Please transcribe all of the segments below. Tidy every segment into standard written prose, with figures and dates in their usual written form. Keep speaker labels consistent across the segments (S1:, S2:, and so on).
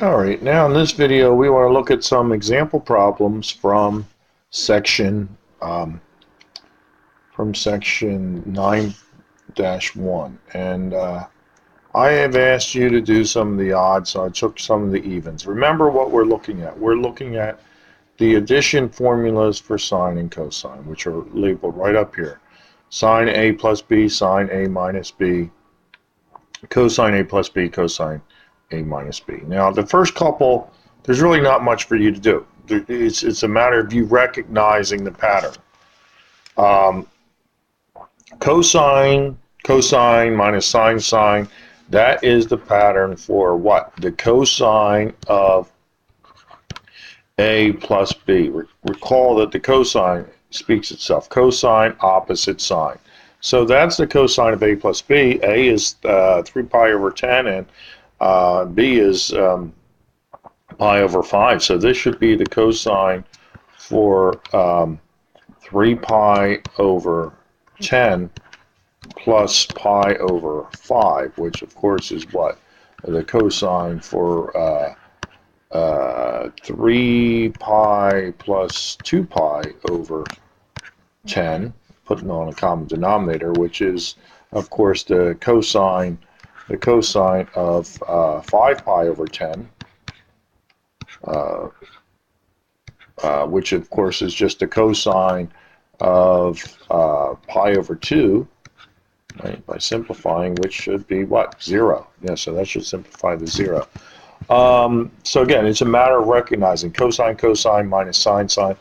S1: All right, now in this video we want to look at some example problems section um, from section 9-1, and I have asked you to do some of the odds, so I took some of the evens. Remember what we're looking at. We're looking at the addition formulas for sine and cosine, which are labeled right up here. Sine A plus B, sine A minus B, cosine A plus B, cosine A minus B. Now, the first couple, there's really not much for you to do. It's a matter of you recognizing the pattern. Cosine, cosine minus sine, sine, that is the pattern for what? The cosine of A plus B. Recall that the cosine speaks itself. Cosine, opposite sine. So that's the cosine of A plus B. A is 3 pi over 10, and B is pi over 5. So this should be the cosine for 3 pi over 10 plus pi over 5, which of course is what? The cosine for 3 pi plus 2 pi over 10, putting on a common denominator, which is, of course, the cosine of 5 pi over 10, which, of course, is just the cosine of pi over 2, right, by simplifying, which should be what? 0. Yeah, so that should simplify to 0. So again, it's a matter of recognizing cosine, cosine minus sine, sine.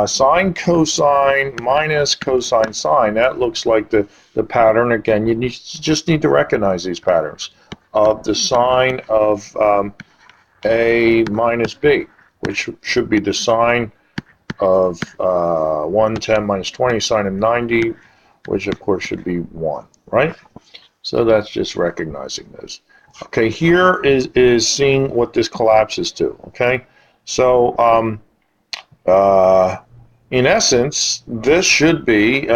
S1: Sine, cosine minus cosine, sine. That looks like the pattern. Again, you just need to recognize these patterns of the sine of A minus B, which should be the sine of 110 minus 20, sine of 90, which of course should be 1, right? So that's just recognizing those. Okay, here is seeing what this collapses to, okay? So in essence, this should be,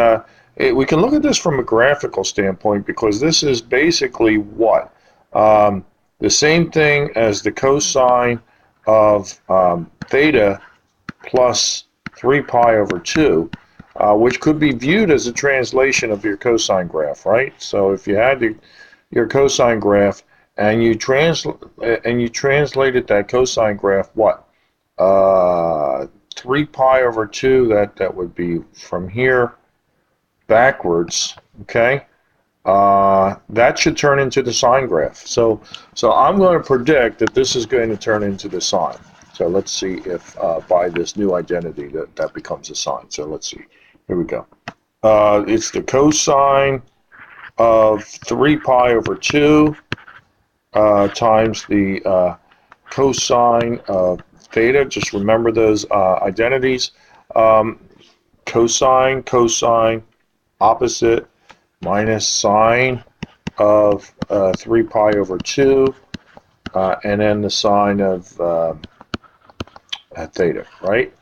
S1: we can look at this from a graphical standpoint because this is basically what? The same thing as the cosine of theta plus 3 pi over 2, which could be viewed as a translation of your cosine graph, right? So if you had your cosine graph and you translated that cosine graph, what? 3 pi over 2, that would be from here backwards, okay? That should turn into the sine graph. So I'm going to predict that this is going to turn into the sine. So let's see if by this new identity that becomes a sine. So let's see. Here we go. It's the cosine of 3 pi over 2 times the cosine of theta. Just remember those identities. Cosine, cosine, opposite, minus sine of 3 pi over 2, and then the sine of theta, right?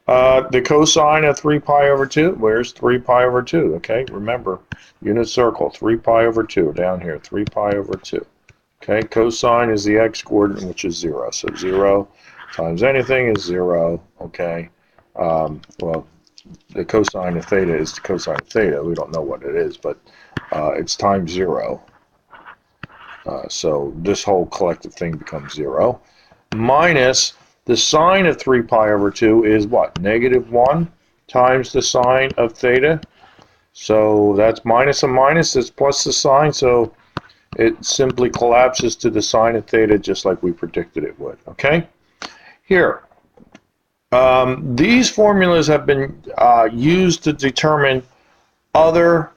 S1: The cosine of 3 pi over 2, where's 3 pi over 2? Okay, remember, unit circle, 3 pi over 2, down here, 3 pi over 2. Okay, cosine is the x-coordinate, which is 0. So 0 times anything is 0, okay? Well, the cosine of theta is the cosine of theta. We don't know what it is, but it's times 0. So this whole collective thing becomes 0. Minus the sine of 3 pi over 2 is what? Negative 1 times the sine of theta. So that's minus a minus, that's plus the sine. So it simply collapses to the sine of theta just like we predicted it would. Okay? Here. These formulas have been used to determine other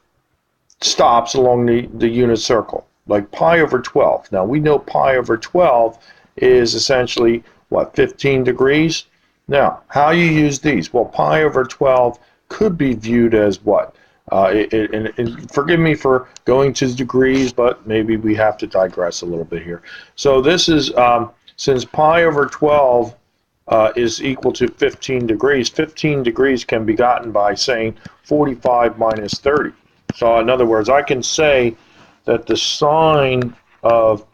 S1: stops along the unit circle, like pi over 12. Now we know pi over 12 is essentially, what, 15 degrees? Now, how you use these? Well, pi over 12 could be viewed as what? And forgive me for going to degrees, but maybe we have to digress a little bit here. So this is, since pi over 12 is equal to 15 degrees, 15 degrees can be gotten by saying 45 minus 30. So in other words, I can say that the sine of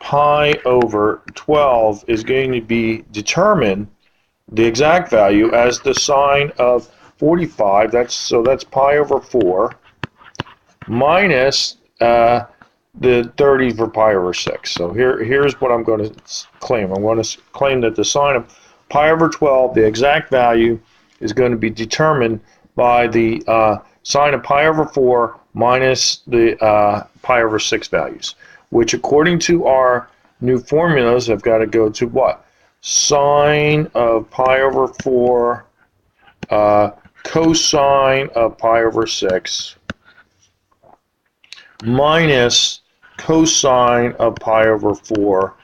S1: pi over 12 is going to be determined, the exact value, as the sine of 45. That's pi over 4 minus the 30 for pi over 6. So here's what I'm going to claim. I'm going to claim that the sine of pi over 12, the exact value, is going to be determined by the sine of pi over 4 minus the pi over 6 values, which according to our new formulas have got to go to what? Sine of pi over 4 cosine of pi over 6 minus cosine of pi over 4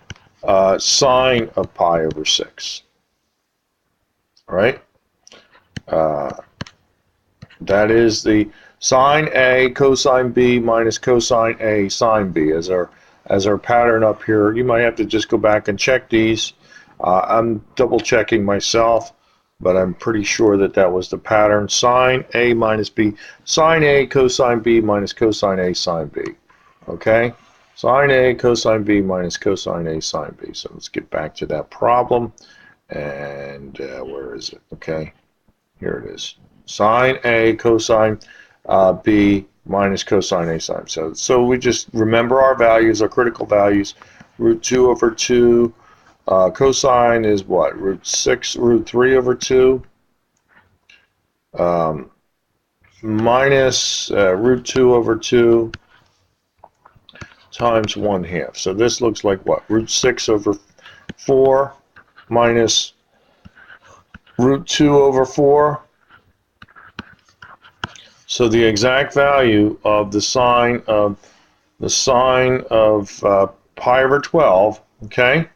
S1: sine of pi over 6. All right? That is the sine A cosine B minus cosine A sine B as our pattern up here. You might have to just go back and check these. I'm double checking myself, but I'm pretty sure that was the pattern. Sine A minus B, sine A cosine B minus cosine A sine B. Okay? Sine A cosine B minus cosine A sine B. So let's get back to that problem. And where is it? Okay, here it is. Sine A cosine B minus cosine A sine. So we just remember our values, our critical values. Root 2 over 2. Cosine is what? Root 3 over 2. Minus root 2 over 2 times 1/2. So this looks like what? Root 6 over 4 minus root 2 over 4. So the exact value of the sine of pi over 12, okay?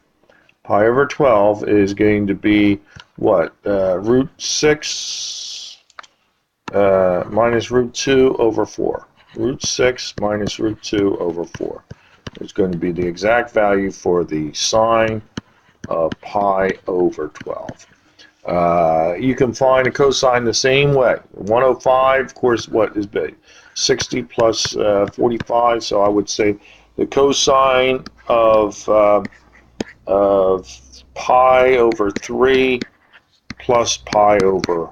S1: Pi over 12 is going to be what? Root 6 minus root 2 over 4. Root 6 minus root 2 over 4 is going to be the exact value for the sine of pi over 12. You can find a cosine the same way. 105, of course, what is big? 60 plus 45, so I would say the cosine of pi over 3 plus pi over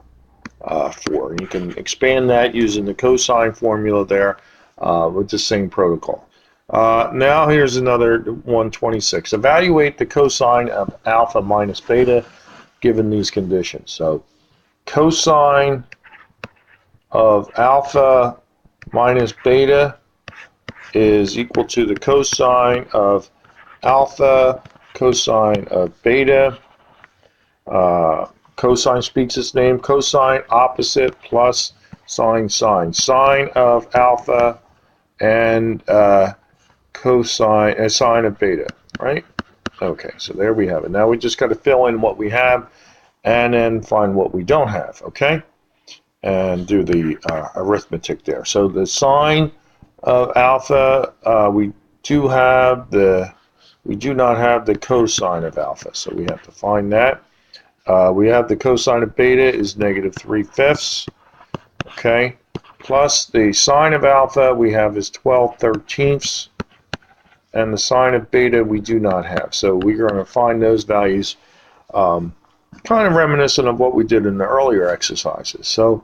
S1: 4. You can expand that using the cosine formula there with the same protocol. Now here's another 126. Evaluate the cosine of alpha minus beta given these conditions. So cosine of alpha minus beta is equal to the cosine of alpha cosine of beta. Cosine speaks its name. Cosine opposite plus sine sine. Sine of alpha and cosine sine of beta, right? Okay, so there we have it. Now we just got to fill in what we have and then find what we don't have, okay? And do the arithmetic there. So the sine of alpha, we do not have the cosine of alpha, so we have to find that. We have the cosine of beta is negative 3/5, okay? Plus the sine of alpha we have is 12/13, and the sine of beta we do not have. So we're going to find those values kind of reminiscent of what we did in the earlier exercises. So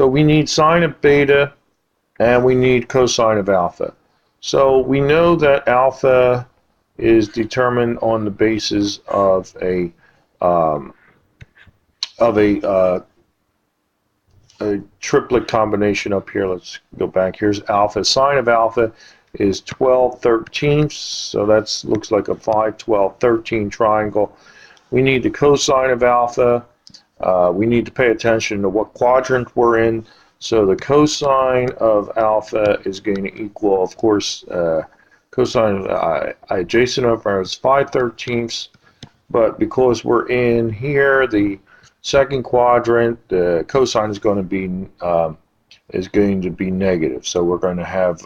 S1: we need sine of beta and we need cosine of alpha. So we know that alpha is determined on the basis of a triplet combination up here. Let's go back. Here's alpha. Sine of alpha is 12/13, so that looks like a 5, 12, 13 triangle. We need the cosine of alpha. We need to pay attention to what quadrant we're in. So the cosine of alpha is going to equal, of course, cosine adjacent over is 5/13, but because we're in here, the second quadrant, the cosine is going to be negative. So we're going to have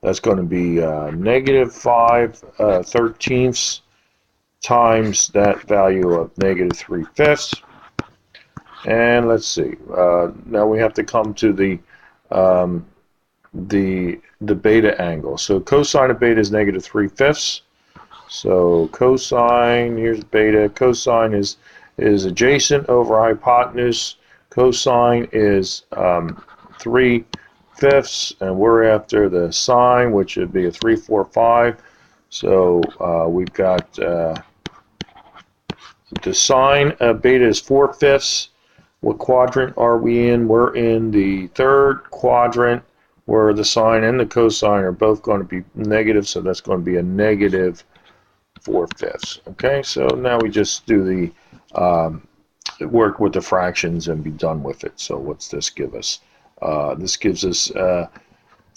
S1: that's going to be negative 5/13 times that value of negative 3/5. And let's see. Now we have to come to the beta angle. So cosine of beta is negative 3/5. So cosine, here's beta. Cosine is adjacent over hypotenuse. Cosine is 3/5, and we're after the sine, which would be a 3/4/5. So we've got the sine beta is 4/5. What quadrant are we in? We're in the third quadrant, where the sine and the cosine are both going to be negative, so that's going to be a negative 4/5. Okay, so now we just do the work with the fractions and be done with it. So what's this give us? This gives us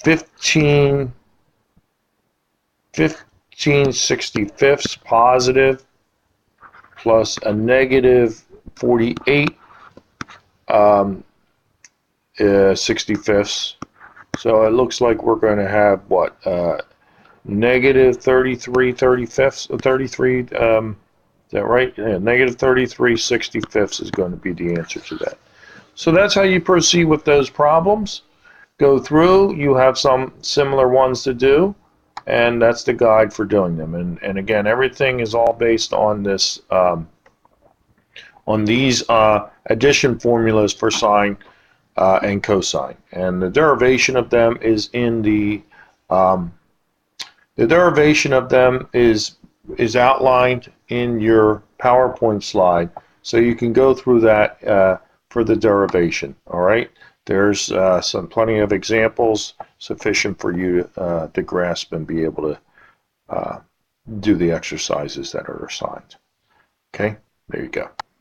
S1: 15/65 positive plus a negative 48 65ths. So it looks like we're going to have what? Negative 33 is that right? Yeah, negative 33/65 is going to be the answer to that. So that's how you proceed with those problems. Go through, you have some similar ones to do, and that's the guide for doing them. And again, everything is all based on this, on these addition formulas for sine and cosine. And the derivation of them is in the derivation of them is outlined in your PowerPoint slide, so you can go through that for the derivation. All right, there's plenty of examples sufficient for you to grasp and be able to do the exercises that are assigned. Okay, there you go.